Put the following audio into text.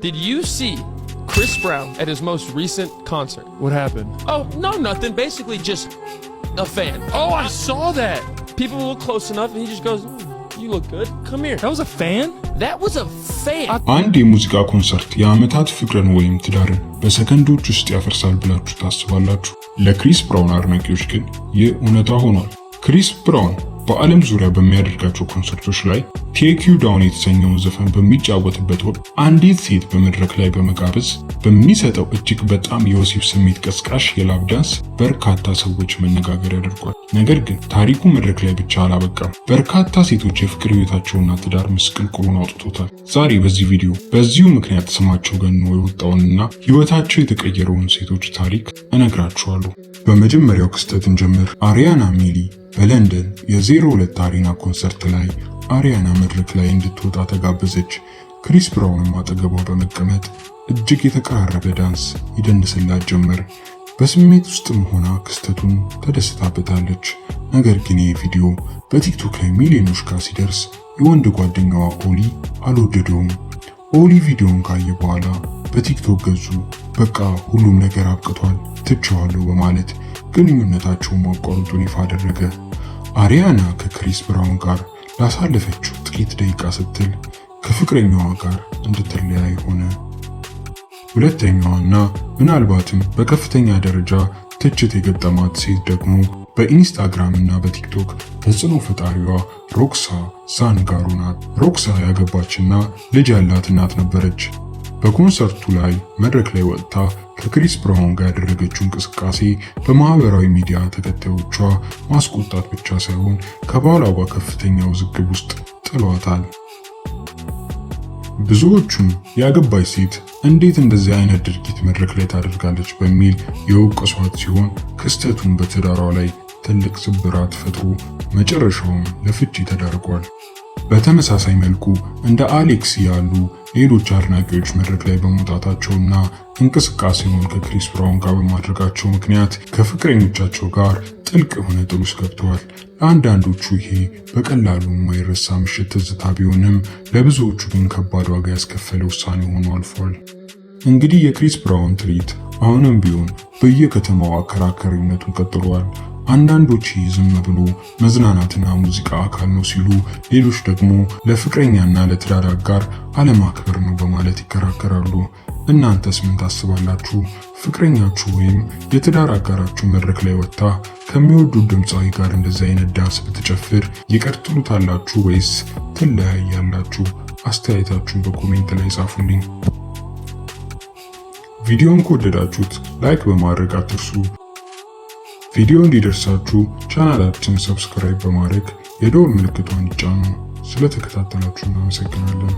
Did you see Chris Brown at his most recent concert? What happened? Oh, no, nothing. Basically just a fan. Oh, I saw that. People look close enough and he just goes, you look good. Come here. That was a fan? That was a fan. አንድ የሙዚቃ ኮንሰርት የዓመታት ፍቅርን ወይም ትዳርን በሰከንዶች ውስጥ ያፈርሳል ብላችሁ ታስባላችሁ? ለክሪስ ብራውን አድናቂዎች ግን ይህ እውነታ ሆኗል። ክሪስ ብራውን በዓለም ዙሪያ በሚያደርጋቸው ኮንሰርቶች ላይ ቴክ ዩ ዳውን የተሰኘውን ዘፈን በሚጫወትበት ወቅት አንዲት ሴት በመድረክ ላይ በመጋበዝ በሚሰጠው እጅግ በጣም የወሲብ ስሜት ቀስቃሽ የላብ ዳንስ በርካታ ሰዎች መነጋገር ያደርጓል። ነገር ግን ታሪኩ መድረክ ላይ ብቻ አላበቃም። በርካታ ሴቶች የፍቅር ህይወታቸውና ትዳር ምስቅልቅሉን አውጥቶታል። ዛሬ በዚህ ቪዲዮ በዚሁ ምክንያት ስማቸው ገኖ የወጣውንና ህይወታቸው የተቀየረውን ሴቶች ታሪክ እነግራችኋለሁ። በመጀመሪያው ክስተት እንጀምር። አሪያና ሚሊ በለንደን የ02 አሬና ኮንሰርት ላይ አሪያና መድረክ ላይ እንድትወጣ ተጋበዘች። ክሪስ ብራውንም አጠገቧ በመቀመጥ እጅግ የተቀራረበ ዳንስ ይደንስላት ጀመር። በስሜት ውስጥም ሆና ክስተቱን ተደስታበታለች። ነገር ግን ይህ ቪዲዮ በቲክቶክ ላይ ሚሊዮኖች ጋር ሲደርስ የወንድ ጓደኛዋ ኦሊ አልወደደውም። ኦሊ ቪዲዮን ካየ በኋላ በቲክቶክ ገጹ በቃ ሁሉም ነገር አብቅቷል ትቼዋለሁ በማለት ግንኙነታቸውን ማቋረጡን ይፋ አደረገ። አሪያና ከክሪስ ብራውን ጋር ላሳለፈችው ጥቂት ደቂቃ ስትል ከፍቅረኛዋ ጋር እንድትለያይ ሆነ። ሁለተኛዋና ምናልባትም በከፍተኛ ደረጃ ትችት የገጠማት ሴት ደግሞ በኢንስታግራም እና በቲክቶክ ተጽዕኖ ፈጣሪዋ ሮክሳ ዛንጋሩ ናት። ሮክሳ ያገባችና ልጅ ያላት እናት ነበረች። በኮንሰርቱ ላይ መድረክ ላይ ወጥታ ከክሪስ ብራውን ጋር ያደረገችው እንቅስቃሴ በማህበራዊ ሚዲያ ተከታዮቿ ማስቆጣት ብቻ ሳይሆን ከባሏ ጋር ከፍተኛ ውዝግብ ውስጥ ጥሏታል። ብዙዎቹም ያገባች ሴት እንዴት እንደዚህ አይነት ድርጊት መድረክ ላይ ታደርጋለች በሚል የወቀሷት ሲሆን ክስተቱን በትዳሯ ላይ ትልቅ ስብራት ፈጥሮ መጨረሻውም ለፍቺ ተዳርጓል። በተመሳሳይ መልኩ እንደ አሌክስ ያሉ ሌሎች አድናቂዎች መድረክ ላይ በመውጣታቸውና እንቅስቃሴውን ከክሪስ ብራውን ጋር በማድረጋቸው ምክንያት ከፍቅረኞቻቸው ጋር ጥልቅ የሆነ ጥል ውስጥ ገብተዋል። ለአንዳንዶቹ ይሄ በቀላሉ የማይረሳ ምሽት ትዝታ ቢሆንም ለብዙዎቹ ግን ከባድ ዋጋ ያስከፈለ ውሳኔ ሆኖ አልፏል። እንግዲህ የክሪስ ብራውን ትርኢት አሁንም ቢሆን በየከተማው አከራካሪነቱን ቀጥሏል። አንዳንዶች ዝም ብሎ መዝናናትና ሙዚቃ አካል ነው ሲሉ፣ ሌሎች ደግሞ ለፍቅረኛና ለትዳር አጋር አለማክበር ነው በማለት ይከራከራሉ። እናንተስ ምን ታስባላችሁ? ፍቅረኛችሁ ወይም የትዳር አጋራችሁ መድረክ ላይ ወጥታ ከሚወዱት ድምፃዊ ጋር እንደዚህ አይነት ዳንስ ብትጨፍር ይቅር ትሉታላችሁ ወይስ ትለያያላችሁ? አስተያየታችሁን በኮሜንት ላይ ጻፉልኝ። ቪዲዮን ከወደዳችሁት ላይክ በማድረግ አትርሱ። ቪዲዮ እንዲደርሳችሁ ቻናላችንን ሰብስክራይብ በማድረግ የደወል ምልክቷን ይጫኑ። ስለተከታተላችሁ እናመሰግናለን።